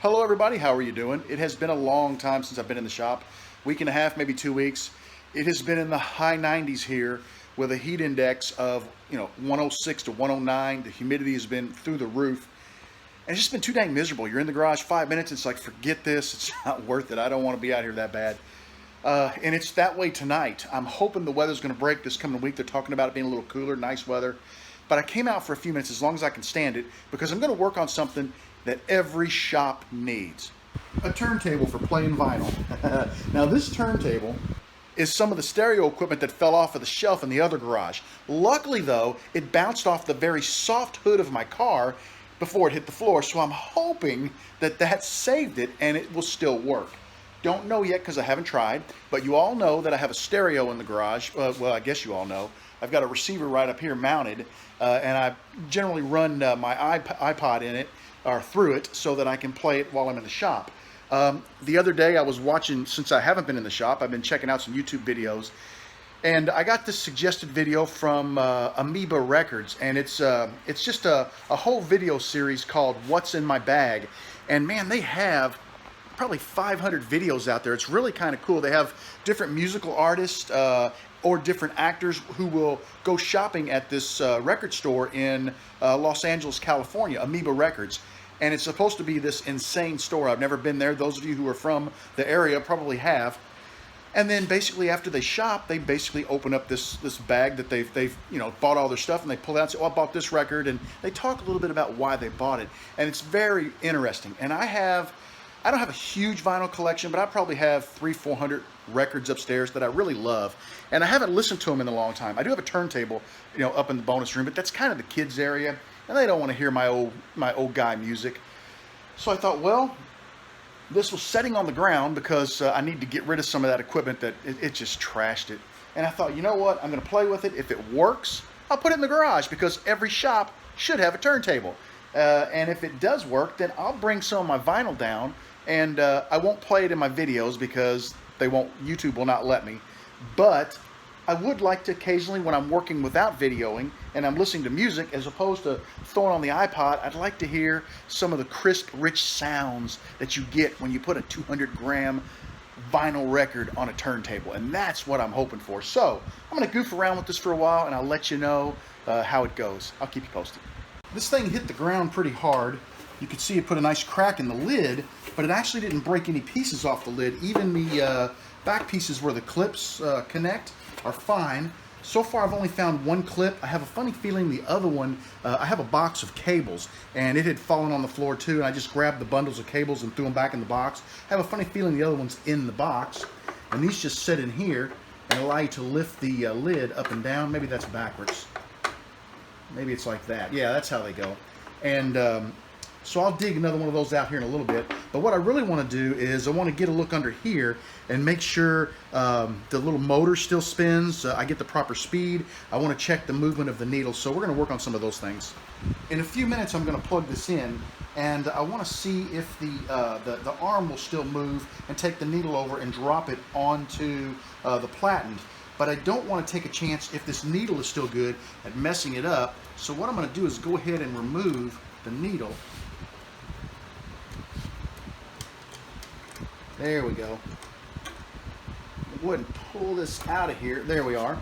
Hello everybody, how are you doing? It has been a long time since I've been in the shop. Week and a half, maybe 2 weeks. It has been in the high 90s here with a heat index of 106 to 109. The humidity has been through the roof. And it's just been too dang miserable. You're in the garage 5 minutes, it's like, forget this, it's not worth it. I don't want to be out here that bad. And it's that way tonight. I'm hoping the weather's going to break this coming week. They're talking about it being a little cooler, nice weather. But I came out for a few minutes as long as I can stand it because I'm going to work on something that every shop needs. A turntable for playing vinyl. Now this turntable is some of the stereo equipment that fell off of the shelf in the other garage. Luckily though, it bounced off the very soft hood of my car before it hit the floor, so I'm hoping that that saved it and it will still work. Don't know yet because I haven't tried, but you all know that I have a stereo in the garage. Well, I guess you all know. I've got a receiver right up here mounted, and I generally run my iPod in it, or through it, so that I can play it while I'm in the shop. The other day I was watching, since I haven't been in the shop, I've been checking out some YouTube videos, and I got this suggested video from Amoeba Records, and it's just a whole video series called What's in My Bag. And man, they have probably 500 videos out there. It's really kind of cool. They have different musical artists or different actors who will go shopping at this record store in Los Angeles, California, Amoeba Records. And it's supposed to be this insane store. I've never been there. Those of you who are from the area probably have. And then basically after they shop, they basically open up this bag that they've bought all their stuff, and they pull out and say, oh, I bought this record, and they talk a little bit about why they bought it. And it's very interesting. And I don't have a huge vinyl collection, but I probably have 300-400 records upstairs that I really love. And I haven't listened to them in a long time. I do have a turntable, up in the bonus room, but that's kind of the kids area, and they don't want to hear my old guy music. So I thought, well, this was sitting on the ground because I need to get rid of some of that equipment that it just trashed it. And I thought, you know what? I'm going to play with it. If it works, I'll put it in the garage because every shop should have a turntable. And if it does work, then I'll bring some of my vinyl down, and I won't play it in my videos because YouTube will not let me. But I would like to occasionally, when I'm working without videoing and I'm listening to music as opposed to throwing on the iPod, I'd like to hear some of the crisp, rich sounds that you get when you put a 200-gram vinyl record on a turntable. And that's what I'm hoping for. So I'm going to goof around with this for a while, and I'll let you know how it goes. I'll keep you posted. This thing hit the ground pretty hard. You could see it put a nice crack in the lid, but it actually didn't break any pieces off the lid. Even the back pieces where the clips connect are fine. So far I've only found one clip. I have a funny feeling the other one, I have a box of cables, and it had fallen on the floor too, and I just grabbed the bundles of cables and threw them back in the box. I have a funny feeling the other one's in the box, and these just sit in here and allow you to lift the lid up and down. Maybe that's backwards. Maybe it's like that. Yeah, that's how they go. And so I'll dig another one of those out here in a little bit. But what I really want to do is I want to get a look under here and make sure the little motor still spins. I get the proper speed. I want to check the movement of the needle. So we're going to work on some of those things. In a few minutes, I'm going to plug this in, and I want to see if the arm will still move and take the needle over and drop it onto the platen. But I don't want to take a chance if this needle is still good at messing it up. So what I'm going to do is go ahead and remove the needle. There we go. Go ahead and pull this out of here. There we are.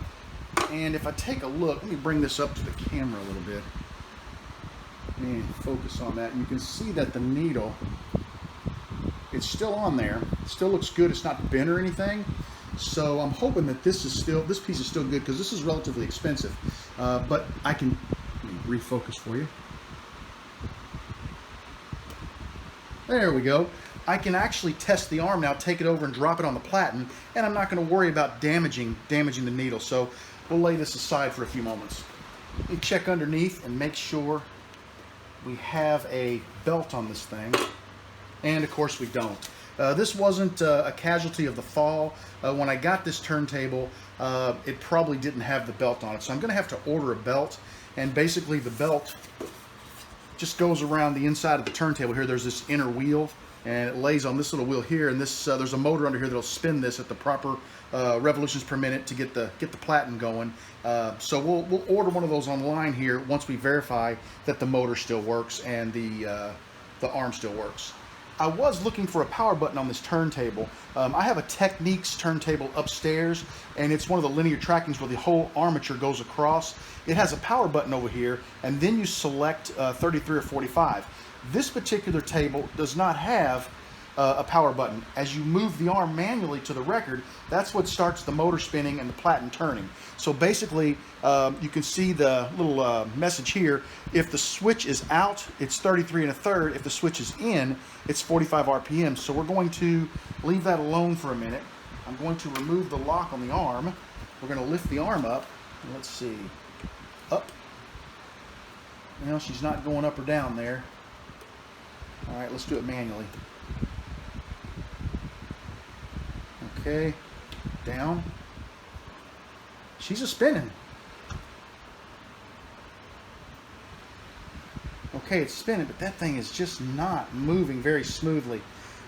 And if I take a look, let me bring this up to the camera a little bit. And focus on that. And you can see that the needle, it's still on there. It still looks good. It's not bent or anything. So I'm hoping that this piece is still good because this is relatively expensive. But let me refocus for you. There we go. I can actually test the arm now, take it over and drop it on the platen, and I'm not going to worry about damaging the needle. So we'll lay this aside for a few moments. Let me check underneath and make sure we have a belt on this thing. And of course we don't. This wasn't a casualty of the fall. When I got this turntable, it probably didn't have the belt on it. So I'm going to have to order a belt, and basically the belt just goes around the inside of the turntable here. There's this inner wheel, and it lays on this little wheel here, and this there's a motor under here that'll spin this at the proper revolutions per minute to get the platen going. So we'll order one of those online here once we verify that the motor still works and the arm still works. I was looking for a power button on this turntable. I have a Techniques turntable upstairs, and it's one of the linear trackings where the whole armature goes across. It has a power button over here, and then you select 33 or 45. This particular table does not have a power button. As you move the arm manually to the record, that's what starts the motor spinning and the platen turning. So basically, you can see the little message here. If the switch is out, it's 33 1/3. If the switch is in, it's 45 RPM. So we're going to leave that alone for a minute. I'm going to remove the lock on the arm. We're going to lift the arm up. Let's see. Up. Well, she's not going up or down there. All right, let's do it manually. Okay, down. She's a spinning. Okay, it's spinning, but that thing is just not moving very smoothly.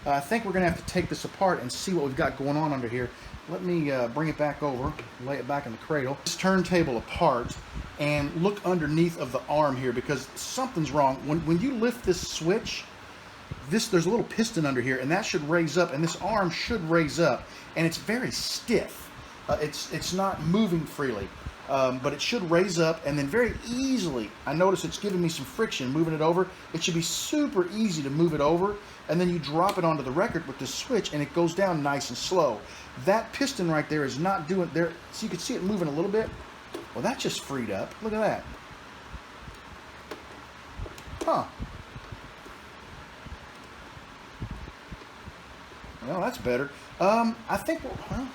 I think we're going to have to take this apart and see what we've got going on under here. Let me bring it back over, lay it back in the cradle. This turntable apart and look underneath of the arm here, because something's wrong. When you lift this switch, there's a little piston under here, and that should raise up, and this arm should raise up, and it's very stiff. It's not moving freely, but it should raise up, and then very easily, I notice it's giving me some friction moving it over. It should be super easy to move it over, and then you drop it onto the record with this switch, and it goes down nice and slow. That piston right there is not doing there. So you can see it moving a little bit. Well, that just freed up. Look at that. Huh. Well, that's better. I think, well,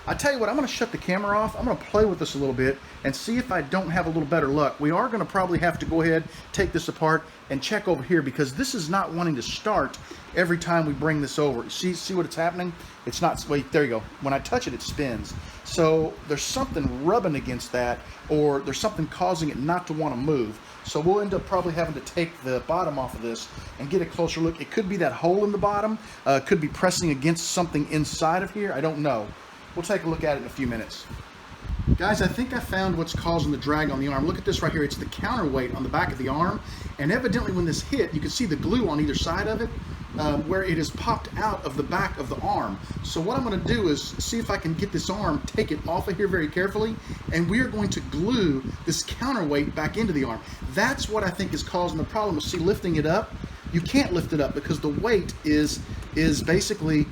I tell you what, I'm going to shut the camera off. I'm going to play with this a little bit and see if I don't have a little better luck. We are going to probably have to go ahead, take this apart, and check over here, because this is not wanting to start every time we bring this over. See what it's happening? It's not, wait, there you go. When I touch it, it spins. So there's something rubbing against that, or there's something causing it not to want to move. So we'll end up probably having to take the bottom off of this and get a closer look. It could be that hole in the bottom. Could be pressing against something inside of here. I don't know. We'll take a look at it in a few minutes. Guys, I think I found what's causing the drag on the arm. Look at this right here. It's the counterweight on the back of the arm. And evidently when this hit, you can see the glue on either side of it, where it has popped out of the back of the arm. So what I'm going to do is see if I can get this arm, take it off of here very carefully, and we are going to glue this counterweight back into the arm. That's what I think is causing the problem. See, lifting it up, you can't lift it up because the weight is basically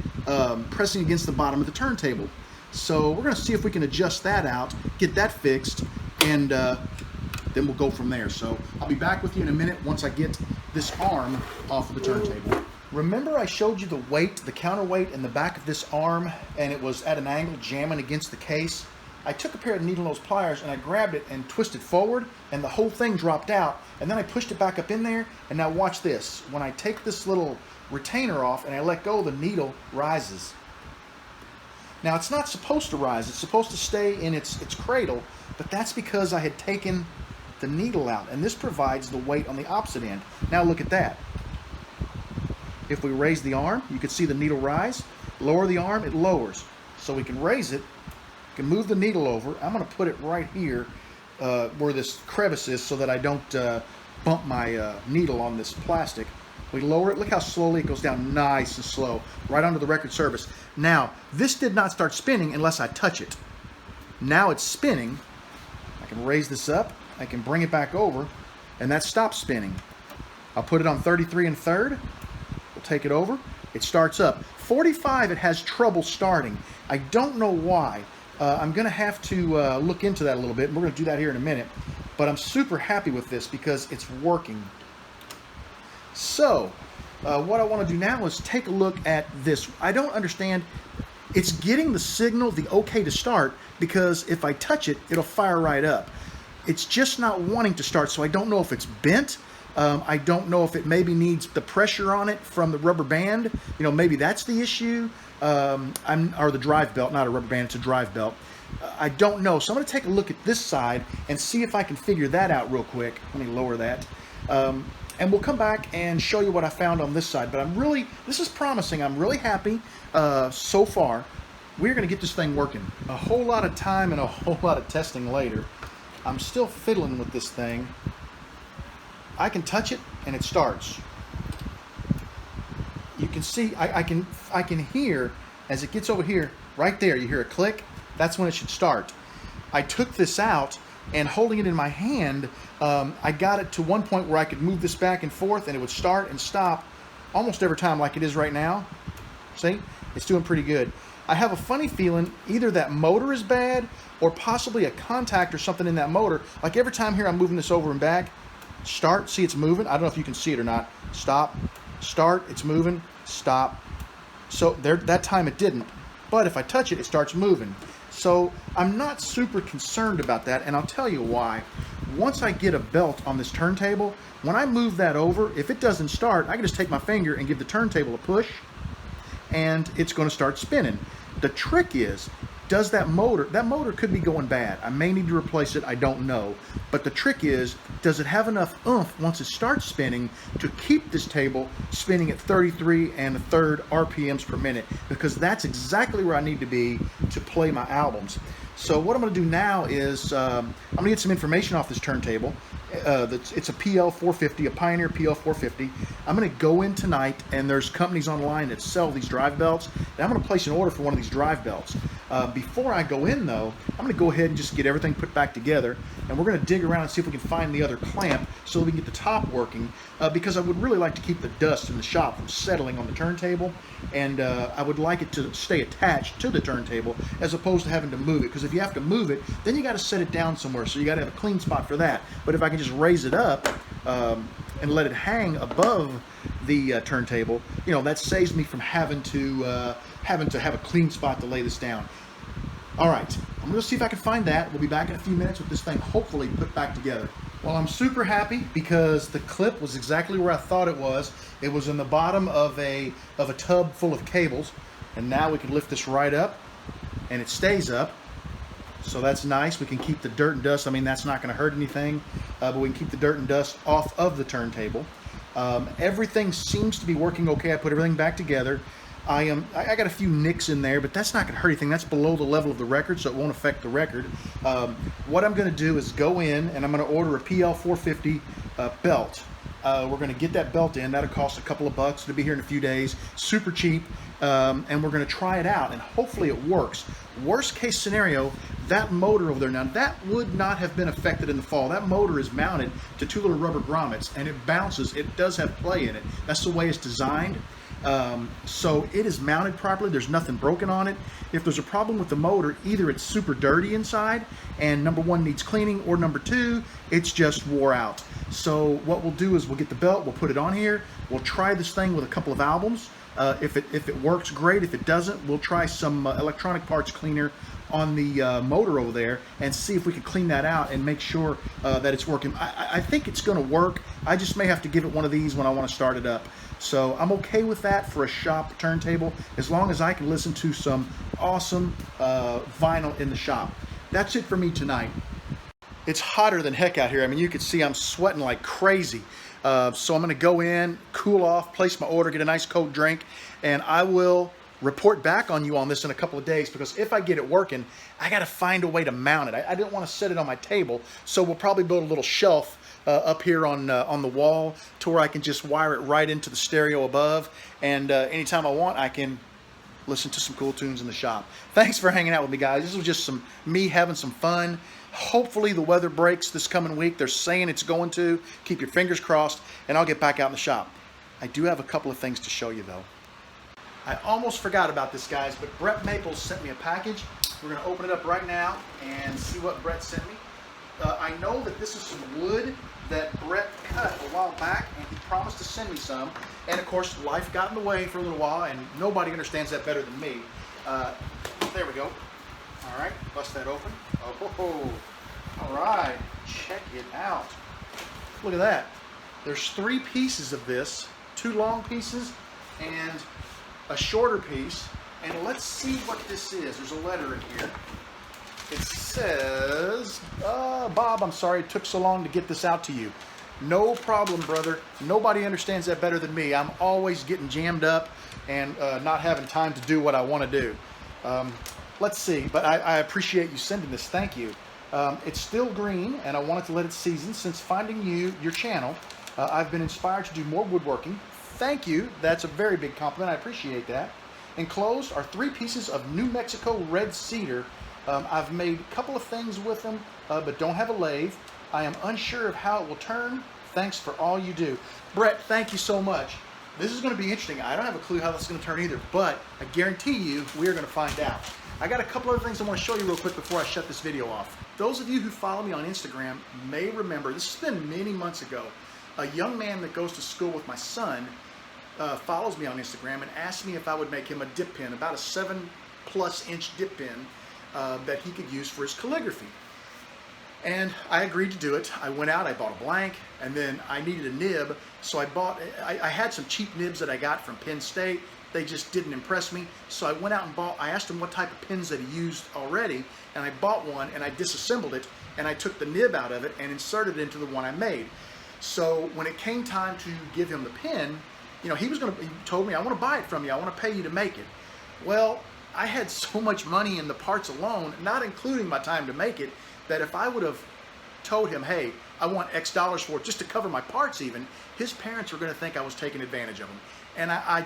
pressing against the bottom of the turntable. So we're going to see if we can adjust that out, get that fixed, and then we'll go from there. So I'll be back with you in a minute once I get this arm off of the turntable. Remember I showed you the weight, the counterweight in the back of this arm, and it was at an angle jamming against the case? I took a pair of needle nose pliers and I grabbed it and twisted forward, and the whole thing dropped out, and then I pushed it back up in there. And now watch this. When I take this little retainer off and I let go, the needle rises. Now it's not supposed to rise, it's supposed to stay in its cradle, but that's because I had taken the needle out, and this provides the weight on the opposite end. Now look at that. If we raise the arm, you can see the needle rise. Lower the arm, it lowers. So we can raise it, we can move the needle over. I'm going to put it right here where this crevice is so that I don't bump my needle on this plastic. We lower it. Look how slowly it goes down, nice and slow, right onto the record surface. Now, this did not start spinning unless I touch it. Now it's spinning. I can raise this up. I can bring it back over, and that stops spinning. I'll put it on 33 1/3. We'll take it over. It starts up. 45, it has trouble starting. I don't know why. I'm going to have to look into that a little bit, and we're going to do that here in a minute. But I'm super happy with this because it's working. So, what I want to do now is take a look at this. I don't understand. It's getting the signal, the okay to start, because if I touch it, it'll fire right up. It's just not wanting to start, so I don't know if it's bent. I don't know if it maybe needs the pressure on it from the rubber band. You know, maybe that's the issue. Or the drive belt, not a rubber band, it's a drive belt. I don't know. So I'm going to take a look at this side and see if I can figure that out real quick. Let me lower that. And we'll come back and show you what I found on this side. But this is promising. I'm really happy so far. We're going to get this thing working. A whole lot of time and a whole lot of testing later. I'm still fiddling with this thing. I can touch it and it starts. you can see, I can hear, as it gets over here, right there, you hear a click. That's when it should start. I took this out, and holding it in my hand, I got it to one point where I could move this back and forth, and it would start and stop almost every time, like it is right now. See? It's doing pretty good. I have a funny feeling either that motor is bad or possibly a contact or something in that motor. Like every time here I'm moving this over and back, start, see it's moving. I don't know if you can see it or not. Stop, start, it's moving, stop. So there, that time it didn't. But if I touch it, it starts moving. So I'm not super concerned about that, and I'll tell you why. Once I get a belt on this turntable, when I move that over, if it doesn't start, I can just take my finger and give the turntable a push, and it's going to start spinning. The trick is, does that motor could be going bad. I may need to replace it, I don't know. But the trick is, does it have enough oomph once it starts spinning to keep this table spinning at 33 1/3 RPMs per minute? Because that's exactly where I need to be to play my albums. So what I'm going to do now is, I'm going to get some information off this turntable. It's a PL-450, a Pioneer PL-450. I'm going to go in tonight, and there's companies online that sell these drive belts, and I'm going to place an order for one of these drive belts. Before I go in, though, I'm going to go ahead and just get everything put back together, and we're going to dig around and see if we can find the other clamp so that we can get the top working, because I would really like to keep the dust in the shop from settling on the turntable, and I would like it to stay attached to the turntable as opposed to having to move it, because if you have to move it, then you got to set it down somewhere, so you got to have a clean spot for that. But if I can just raise it up and let it hang above the turntable, you know, that saves me from having to have a clean spot to lay this down. All right, I'm going to see if I can find that. We'll be back in a few minutes with this thing hopefully put back together. Well, I'm super happy because the clip was exactly where I thought it was. It was in the bottom of a tub full of cables, and now we can lift this right up, and it stays up. So that's nice. We can keep the dirt and dust. I mean, that's not going to hurt anything, but we can keep the dirt and dust off of the turntable. Everything seems to be working okay. I put everything back together. I got a few nicks in there, but that's not going to hurt anything. That's below the level of the record, so it won't affect the record. What I'm going to do is go in, and I'm going to order a PL-450 belt. We're going to get that belt in. That'll cost a couple of bucks. It'll be here in a few days. Super cheap. And we're going to try it out, and hopefully it works. Worst case scenario, that motor over there, now that would not have been affected in the fall. That motor is mounted to two little rubber grommets, and it bounces. It does have play in it. That's the way it's designed. So it is mounted properly. There's nothing broken on it. If there's a problem with the motor, either it's super dirty inside and number one needs cleaning, or number two, it's just wore out. So what we'll do is we'll get the belt, we'll put it on here, we'll try this thing with a couple of albums. If it works, great. If it doesn't, we'll try some electronic parts cleaner on the motor over there and see if we can clean that out and make sure that it's working. I think it's going to work. I just may have to give it one of these when I want to start it up. So I'm okay with that for a shop turntable, as long as I can listen to some awesome vinyl in the shop. That's it for me tonight. It's hotter than heck out here. I mean, you can see I'm sweating like crazy. So I'm going to go in, cool off, place my order, get a nice cold drink, and I will report back on you on this in a couple of days, because if I get it working, I got to find a way to mount it. I didn't want to set it on my table, so we'll probably build a little shelf up here on the wall to where I can just wire it right into the stereo above, and anytime I want, I can listen to some cool tunes in the shop. Thanks for hanging out with me, guys. This was just me having some fun. Hopefully the weather breaks this coming week. They're saying it's going to. Keep your fingers crossed, and I'll get back out in the shop. I do have a couple of things to show you, though. I almost forgot about this, guys, but Brett Maples sent me a package. We're going to open it up right now and see what Brett sent me. I know that this is some wood that Brett cut a while back, and he promised to send me some. And, of course, life got in the way for a little while, and nobody understands that better than me. There we go. All right, bust that open. Oh, all right, check it out. Look at that. There's 3 pieces of this, 2 long pieces and a shorter piece. And let's see what this is. There's a letter in here. It says, Bob, I'm sorry it took so long to get this out to you. No problem, brother. Nobody understands that better than me. I'm always getting jammed up and not having time to do what I want to do. Let's see, but I appreciate you sending this. Thank you. It's still green, and I wanted to let it season. Since finding your channel, I've been inspired to do more woodworking. thank you. That's a very big compliment. I appreciate that. Enclosed are 3 pieces of New Mexico red cedar. I've made a couple of things with them, but don't have a lathe. I am unsure of how it will turn. Thanks for all you do. Brett, thank you so much. This is going to be interesting. I don't have a clue how this is going to turn either, but I guarantee you we are going to find out. I got a couple other things I want to show you real quick before I shut this video off. Those of you who follow me on Instagram may remember, this has been many months ago, a young man that goes to school with my son follows me on Instagram and asked me if I would make him a dip pen, about a 7+ inch dip pen that he could use for his calligraphy. And I agreed to do it. I went out, I bought a blank, and then I needed a nib, so I had some cheap nibs that I got from Penn State. They just didn't impress me, so I went out and I asked him what type of pins that he used already, and I bought one and I disassembled it, and I took the nib out of it and inserted it into the one I made. So when it came time to give him the pin, you know, he told me, I want to buy it from you, I want to pay you to make it. Well, I had so much money in the parts alone, not including my time to make it, that if I would have told him, hey, I want X dollars for it just to cover my parts even, his parents were going to think I was taking advantage of him. And I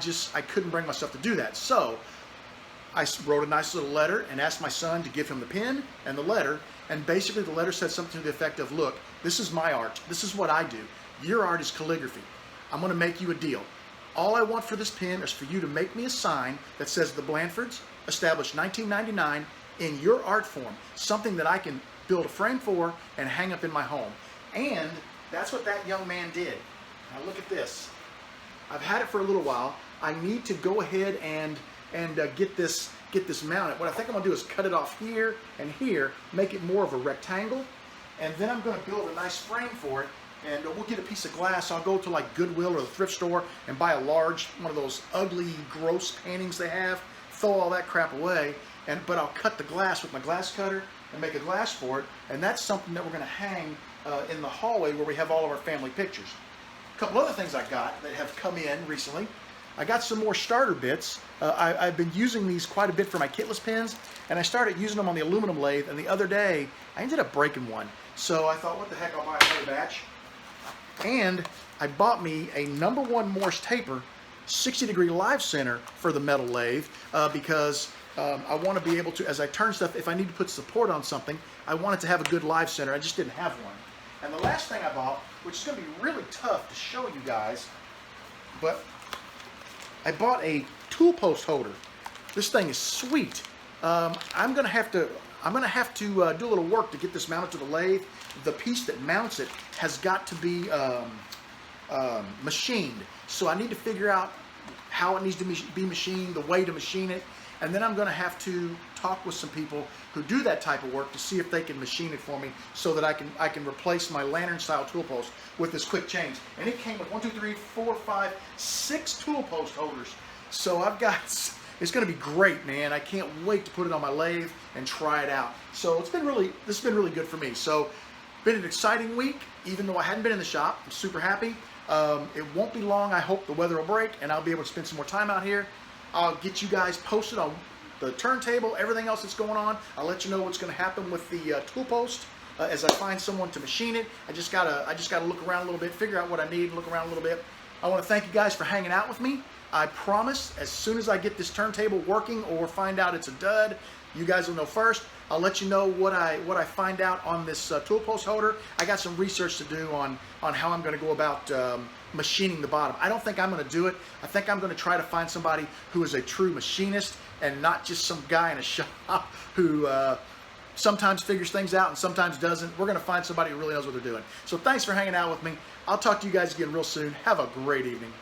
couldn't bring myself to do that. So I wrote a nice little letter and asked my son to give him the pen and the letter. And basically the letter said something to the effect of, look, this is my art. This is what I do. Your art is calligraphy. I'm going to make you a deal. All I want for this pen is for you to make me a sign that says the Blanfords, established 1999, in your art form. Something that I can build a frame for and hang up in my home. And that's what that young man did. Now look at this. I've had it for a little while. I need to go ahead and get this mounted. What I think I'm going to do is cut it off here and here, make it more of a rectangle, and then I'm going to build a nice frame for it. And we'll get a piece of glass. I'll go to like Goodwill or the thrift store and buy a large, one of those ugly, gross paintings they have, throw all that crap away, but I'll cut the glass with my glass cutter and make a glass for it, and that's something that we're going to hang in the hallway where we have all of our family pictures. A couple other things I got that have come in recently. I got some more starter bits. I've been using these quite a bit for my kitless pens, and I started using them on the aluminum lathe, and the other day I ended up breaking one. So I thought, what the heck, I'll buy another batch. And I bought me a #1 Morse taper 60-degree live center for the metal lathe because I want to be able to, as I turn stuff, if I need to put support on something, I want it to have a good live center. I just didn't have one. And the last thing I bought, which is going to be really tough to show you guys, but I bought a tool post holder. This thing is sweet. I'm going to have to do a little work to get this mounted to the lathe. The piece that mounts it has got to be machined. So I need to figure out how it needs to be machined, the way to machine it, and then I'm going to have to talk with some people who do that type of work to see if they can machine it for me so that I can replace my lantern style tool post with this quick change. And it came with 1, 2, 3, 4, 5, 6 tool post holders. So it's going to be great, man. I can't wait to put it on my lathe and try it out. So this has been really good for me. So been an exciting week, even though I hadn't been in the shop. I'm super happy. It won't be long. I hope the weather will break and I'll be able to spend some more time out here. I'll get you guys posted on the turntable, everything else that's going on. I'll let you know what's going to happen with the tool post as I find someone to machine it. I just gotta look around a little bit, figure out what I need, look around a little bit. I want to thank you guys for hanging out with me. I promise, as soon as I get this turntable working or find out it's a dud, you guys will know first. I'll let you know what I find out on this tool post holder. I got some research to do on how I'm going to go about machining the bottom. I don't think I'm going to do it. I think I'm going to try to find somebody who is a true machinist and not just some guy in a shop who sometimes figures things out and sometimes doesn't. We're going to find somebody who really knows what they're doing. So thanks for hanging out with me. I'll talk to you guys again real soon. Have a great evening.